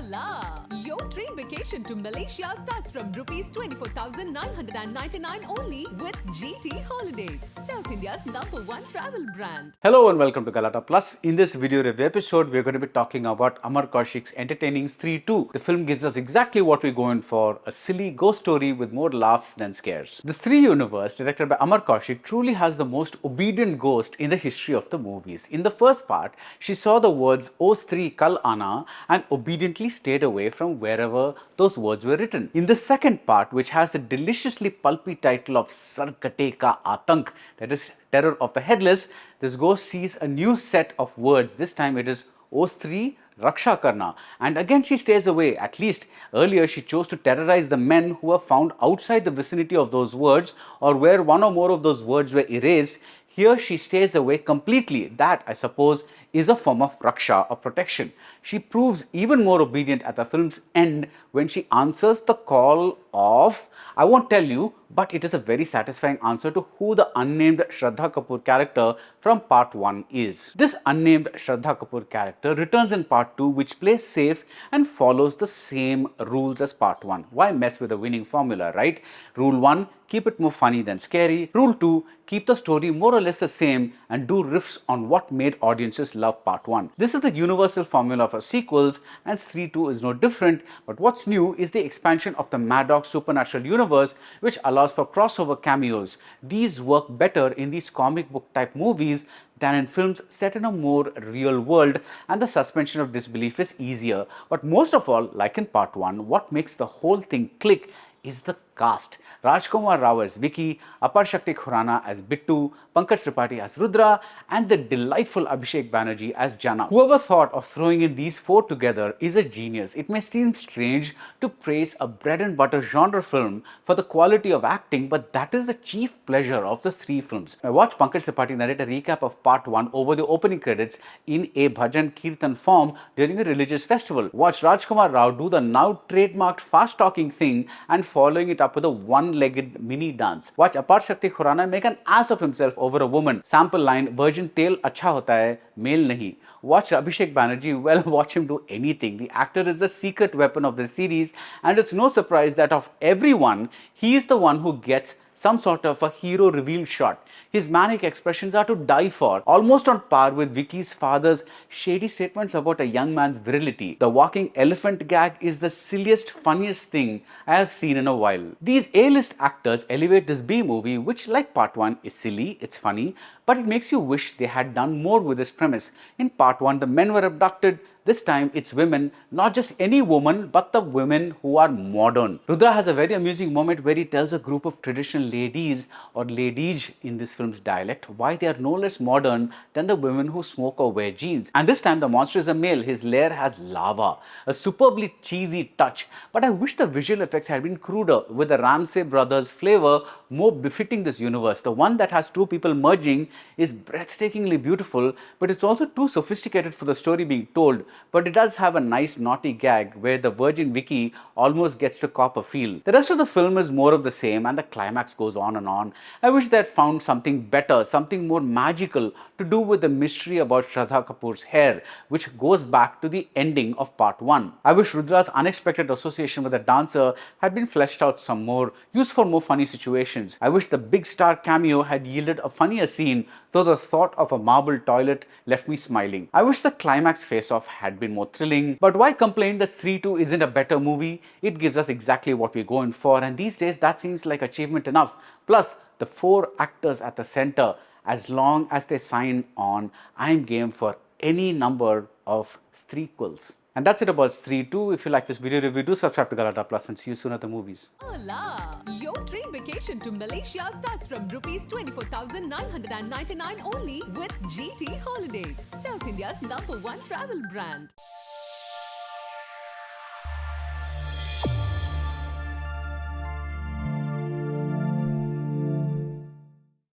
Hola! Your train vacation to Malaysia starts from rupees 24,999 only with GT Holidays, South India's #1 travel brand. Hello and welcome to Galatta Plus. In this video review episode, we're going to be talking about Amar Kaushik's entertaining Stree 2. The film gives us exactly what we're going for, a silly ghost story with more laughs than scares. The Stree universe, directed by Amar Kaushik, truly has the most obedient ghost in the history of the movies. In the first part, she saw the words "O Stree Kal Ana" and obediently stayed away from wherever those words were written. In the second part, which has the deliciously pulpy title of Sarkate Ka Atank, that is Terror of the Headless, this ghost sees a new set of words. This time it is "O Stree Raksha Karna," and again she stays away. At least earlier she chose to terrorize the men who were found outside the vicinity of those words or where one or more of those words were erased. Here she stays away completely. That, I suppose, is a form of raksha or protection. She proves even more obedient at the film's end when she answers the call of, I won't tell you, but it is a very satisfying answer to who the unnamed Shraddha Kapoor character from part 1 is. This unnamed Shraddha Kapoor character returns in part 2, which plays safe and follows the same rules as part 1. Why mess with a winning formula, right? Rule 1, keep it more funny than scary. Rule 2, keep the story more or less the same and do riffs on what made audiences love part 1. This is the universal formula for sequels, and Stree 2 is no different, but what's new is the expansion of the Mad Dog supernatural universe, which allows for crossover cameos. These work better in these comic book type movies than in films set in a more real world, and the suspension of disbelief is easier. But most of all, like in part 1, what makes the whole thing click is the cast. Rajkummar Rao as Vicky, Apar Shakti Khurana as Bittu, Pankaj Tripathi as Rudra, and the delightful Abhishek Banerjee as Jana. Whoever thought of throwing in these four together is a genius. It may seem strange to praise a bread and butter genre film for the quality of acting, but that is the chief pleasure of the Stree films. I watched Pankaj Tripathi narrate a recap of part 1 over the opening credits in a bhajan kirtan form during a religious festival. Watch Rajkummar Rao do the now trademarked fast talking thing and following it up with a one-legged mini dance. Watch Apar Shakti Khurana make an ass of himself over a woman. Sample line, virgin tel acha hota hai, male nahi. Watch Abhishek Banerjee, well, watch him do anything. The actor is the secret weapon of the series, and it's no surprise that of everyone, he is the one who gets some sort of a hero reveal shot. His manic expressions are to die for, almost on par with Vicky's father's shady statements about a young man's virility. The walking elephant gag is the silliest, funniest thing I have seen in a while. These A-list actors elevate this B-movie, which, like part 1, is silly, it's funny, but it makes you wish they had done more with this premise. In part 1, the men were abducted. This time, it's women, not just any woman, but the women who are modern. Rudra has a very amusing moment where he tells a group of traditional ladies, or ladies in this film's dialect, why they are no less modern than the women who smoke or wear jeans. And this time, the monster is a male. His lair has lava, a superbly cheesy touch. But I wish the visual effects had been cruder, with the Ramsay brothers flavor more befitting this universe. The one that has two people merging is breathtakingly beautiful, but it's also too sophisticated for the story being told. But it does have a nice naughty gag where the virgin Vicky almost gets to cop a feel. The rest of the film is more of the same, and the climax goes on and on. I wish they had found something better, something more magical to do with the mystery about Shraddha Kapoor's hair, which goes back to the ending of part 1. I wish Rudra's unexpected association with a dancer had been fleshed out some more, used for more funny situations. I wish the big star cameo had yielded a funnier scene, though the thought of a marble toilet left me smiling. I wish the climax face-off had been more thrilling, but why complain that Stree 2 isn't a better movie? It gives us exactly what we're going for, and these days that seems like achievement enough. Plus, the 4 actors at the center, as long as they sign on, I'm game for any number of Streequels. And that's it about Stree 2. If you like this video review, do subscribe to Galatta Plus and see you soon at the movies. Hola! Your train vacation to Malaysia starts from rupees 24,999 only with GT Holidays, South India's #1 travel brand.